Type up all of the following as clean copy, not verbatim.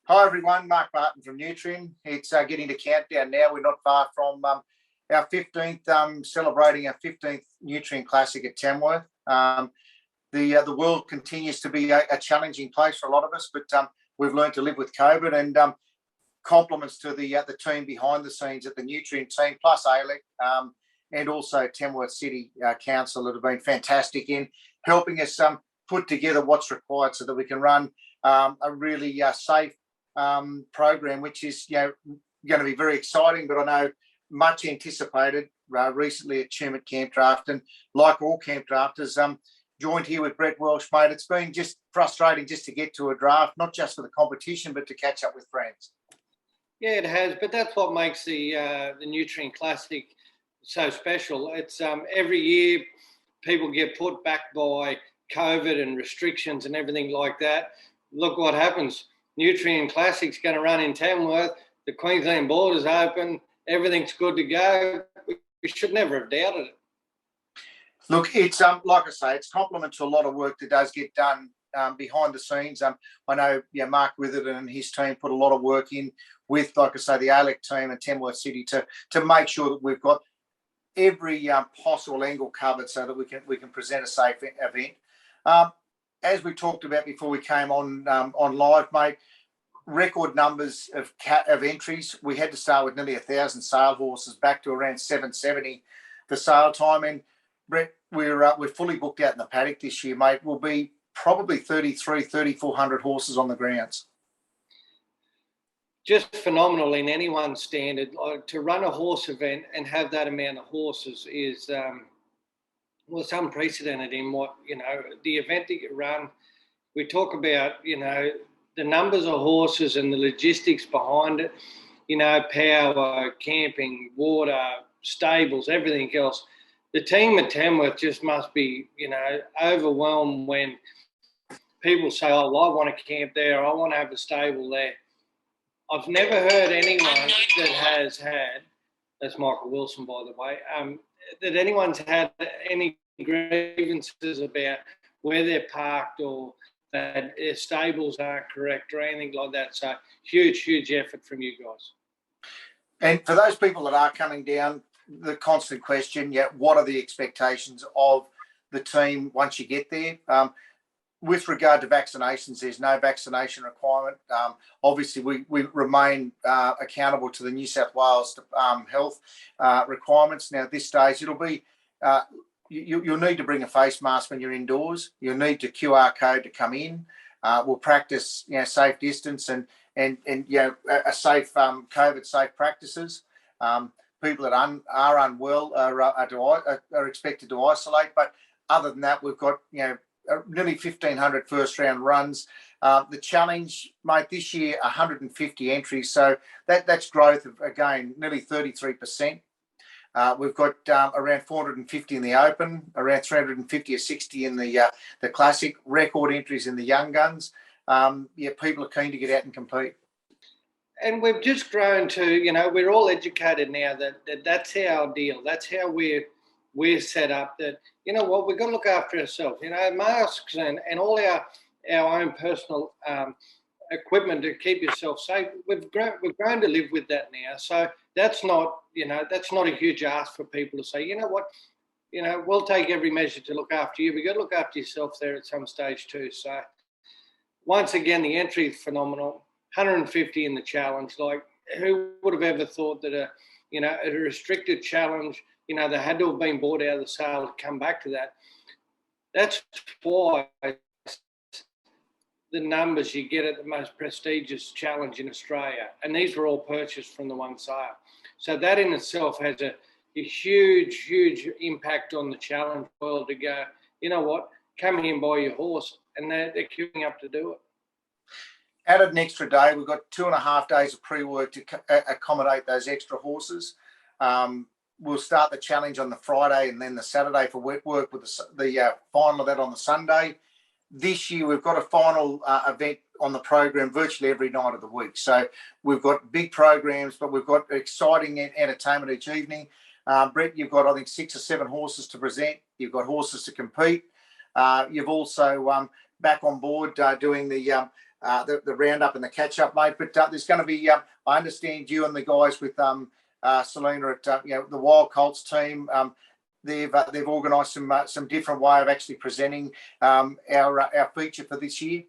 Hi everyone, Mark Barton from Nutrien. It's getting to countdown now. We're not far from our 15th, celebrating our 15th Nutrien Classic at Tamworth. The world continues to be a challenging place for a lot of us, but we've learned to live with COVID, and compliments to the team behind the scenes at the Nutrien team, plus ALEC, and also Tamworth City Council that have been fantastic in helping us put together what's required so that we can run a really safe program, which is going to be very exciting, but I know much anticipated recently at Tumut Camp Draft. And like all camp drafters, joined here with Brett Welsh, mate. It's been just frustrating just to get to a draft, not just for the competition, but to catch up with friends. Yeah, it has, but that's what makes the Nutrien Classic so special. It's every year people get put back by COVID and restrictions and everything like that. Look what happens. Nutrien Classic's going to run in Tamworth. The Queensland border's open. Everything's good to go. We should never have doubted it. Look, it's like I say, it's compliment to a lot of work that does get done behind the scenes. I know Mark Witherden and his team put a lot of work in with, like I say, the ALEC team and Tamworth City to make sure that we've got every possible angle covered so that we can present a safe event. As we talked about before we came on live, mate, record numbers of entries. We had to start with nearly 1,000 sale horses, back to around 770 for sale time. And Brett, we're fully booked out in the paddock this year, mate. We'll be probably 3,400 horses on the grounds. Just phenomenal in anyone's standard. Like, to run a horse event and have that amount of horses is it's unprecedented in what, the event that you run. We talk about, the numbers of horses and the logistics behind it, power, camping, water, stables, everything else. The team at Tamworth just must be, overwhelmed when people say, oh, well, I want to camp there, I want to have a stable there. I've never heard anyone that has had, that's Michael Wilson, by the way, that anyone's had any grievances about where they're parked or that their stables aren't correct or anything like that. So huge effort from you guys. And for those people that are coming down, the constant question, what are the expectations of the team once you get there? With regard to vaccinations, there's no vaccination requirement. Obviously, we remain accountable to the New South Wales health requirements. Now, at this stage, it'll be you'll need to bring a face mask when you're indoors. You'll need to QR code to come in. We'll practice, safe distance and a safe COVID safe practices. People that are unwell are expected to isolate. But other than that, we've got nearly 1,500 first round runs. The challenge, mate, this year 150 entries, so that's growth of, again, nearly 33%. We've got around 450 in the Open, around 350 or 60 in the Classic, record entries in the Young Guns. People are keen to get out and compete. And we've just grown to, we're all educated now that's our deal. That's how we're set up, that, we've got to look after ourselves. Masks and all our own personal equipment to keep yourself safe. We've grown to live with that now. So that's not a huge ask for people to say, we'll take every measure to look after you. We've got to look after yourself there at some stage too. So once again, the entry is phenomenal. 150 in the challenge. Like, who would have ever thought that a restricted challenge, they had to have been bought out of the sale to come back to that. That's why the numbers you get at the most prestigious challenge in Australia. And these were all purchased from the one sale. So that in itself has a huge impact on the challenge world to go, come here and buy your horse. And they're queuing up to do it. Added an extra day. We've got 2.5 days of pre-work to accommodate those extra horses. We'll start the challenge on the Friday and then the Saturday for wet work with the final of that on the Sunday. This year, we've got a final event on the program virtually every night of the week. So we've got big programs, but we've got exciting entertainment each evening. Brett, you've got, I think, 6 or 7 horses to present. You've got horses to compete. You've also back on board doing the the roundup and the catch up, mate. But there's going to be, I understand you and the guys with Selena at the Wild Colts team. They've organised some different way of actually presenting our feature for this year.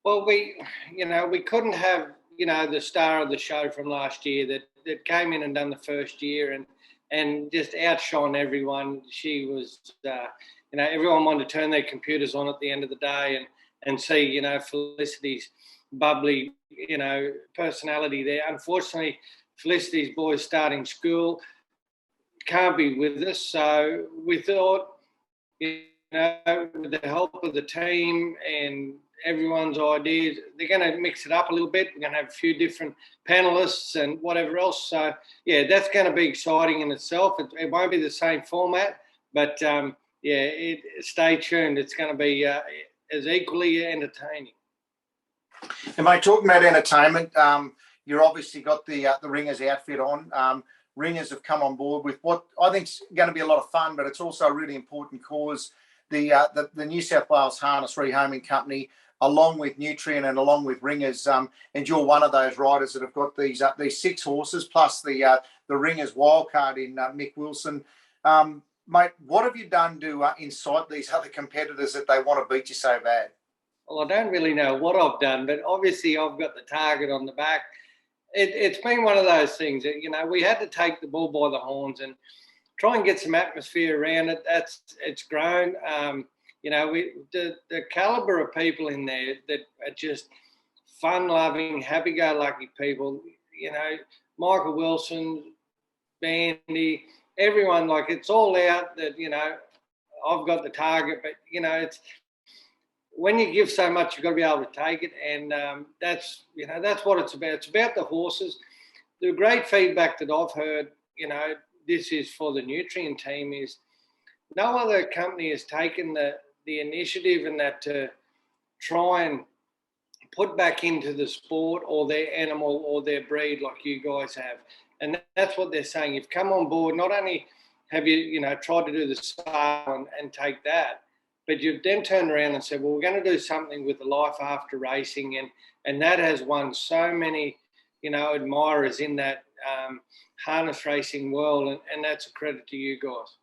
Well, we couldn't have the star of the show from last year that came in and done the first year and just outshone everyone. She was, everyone wanted to turn their computers on at the end of the day and see, Felicity's bubbly, personality there. Unfortunately, Felicity's boys starting school can't be with us. So we thought, with the help of the team and everyone's ideas, they're going to mix it up a little bit. We're going to have a few different panelists and whatever else. So, yeah, that's going to be exciting in itself. It won't be the same format, but, stay tuned. It's going to be as equally entertaining. And, mate, talking about entertainment, you've obviously got the Ringers outfit on. Ringers have come on board with what I think is going to be a lot of fun, but it's also a really important cause. The New South Wales Harness Rehoming Company, along with Nutrien and along with Ringers, and you're one of those riders that have got these 6 horses plus the Ringers wildcard in Mick Wilson. Mate, what have you done to incite these other competitors that they want to beat you so bad? Well, I don't really know what I've done, but obviously I've got the target on the back. It's been one of those things that, we had to take the bull by the horns and try and get some atmosphere around it. It's grown. The calibre of people in there that are just fun-loving, happy-go-lucky people. Michael Wilson, Bandy, everyone, it's all out that, I've got the target, but, it's when you give so much, you've got to be able to take it. And that's what it's about. It's about the horses. The great feedback that I've heard, this is for the Nutrien team, is no other company has taken the initiative and that to try and put back into the sport or their animal or their breed like you guys have. And that's what they're saying. You've come on board, not only have you, tried to do the sale and take that, but you've then turned around and said, well, we're going to do something with the life after racing. And that has won so many, admirers in that harness racing world. And that's a credit to you guys.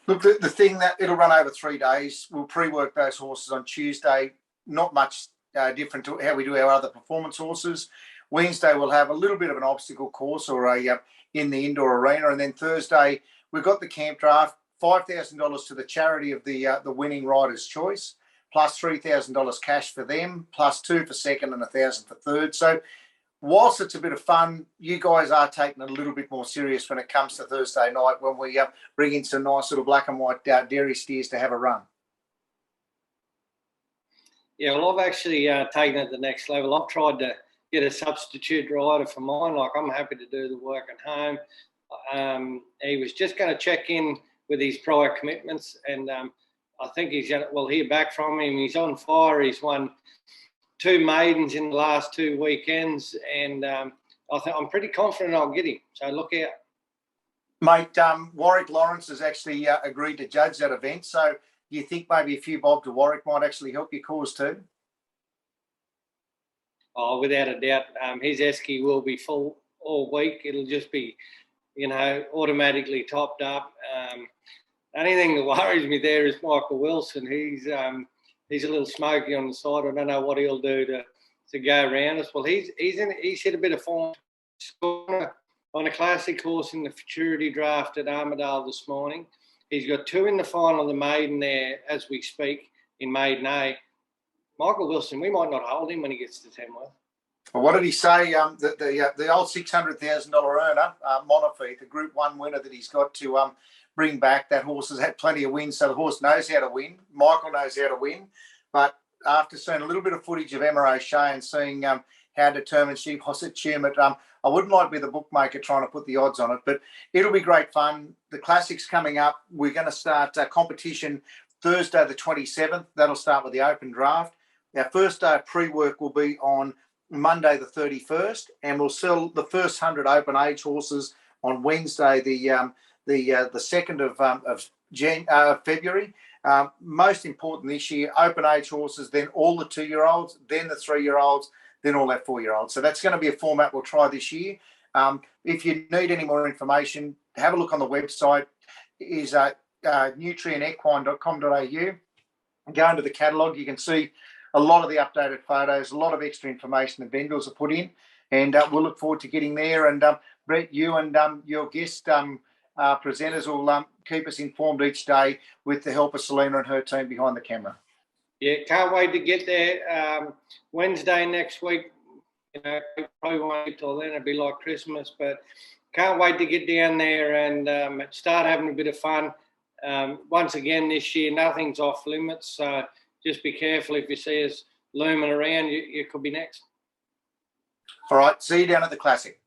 Look, the thing that it'll run over 3 days. We'll pre-work those horses on Tuesday. Not much different to how we do our other performance horses. Wednesday, we'll have a little bit of an obstacle course or in the indoor arena. And then Thursday, we've got the camp draft. $5,000 to the charity of the winning rider's choice, plus $3,000 cash for them, plus $2,000 for second and $1,000 for third. So whilst it's a bit of fun, you guys are taking it a little bit more serious when it comes to Thursday night when we bring in some nice little black and white dairy steers to have a run. Yeah, well, I've actually taken it to the next level. I've tried to get a substitute rider for mine. I'm happy to do the work at home. He was just going to check in with his prior commitments, and I think we'll hear back from him. He's on fire. He's won 2 maidens in the last 2 weekends, and I'm pretty confident I'll get him. So look out. Mate, Warwick Lawrence has actually agreed to judge that event, so do you think maybe a few bob to Warwick might actually help your cause too? Oh, without a doubt. His esky will be full all week. It'll just be automatically topped up. Only thing that worries me there is Michael Wilson. He's a little smoky on the side. I don't know what he'll do to go around us. Well, he's hit a bit of form on a classic horse in the futurity draft at Armidale this morning. He's got 2 in the final of the maiden there as we speak in maiden A. Michael Wilson, we might not hold him when he gets to Tamworth. Well, what did he say? The old $600,000 earner, Montefiore, the Group 1 winner that he's got to bring back. That horse has had plenty of wins, so the horse knows how to win. Michael knows how to win. But after seeing a little bit of footage of Emma O'Shea and seeing how determined she was at Tumut, I wouldn't like to be the bookmaker trying to put the odds on it, but it'll be great fun. The Classic's coming up. We're going to start competition Thursday the 27th. That'll start with the open draft. Our first day of pre-work will be on Monday the 31st, and we'll sell the first 100 open age horses on Wednesday the 2nd February. Most important this year, open age horses, then all the 2-year-olds, then the 3-year-olds, then all our 4-year-olds. So that's going to be a format we'll try this year. If you need any more information, have a look on the website. Is nutrienequine.com.au. Go into the catalogue. You can see a lot of the updated photos, a lot of extra information the vendors have put in, and we'll look forward to getting there. And Brett, you and your guest presenters will keep us informed each day with the help of Selena and her team behind the camera. Yeah, can't wait to get there. Wednesday next week, you know, probably won't get till then. It'll be like Christmas, but can't wait to get down there and start having a bit of fun. Once again this year, nothing's off limits, so just be careful if you see us looming around. You could be next. All right, see you down at the Classic.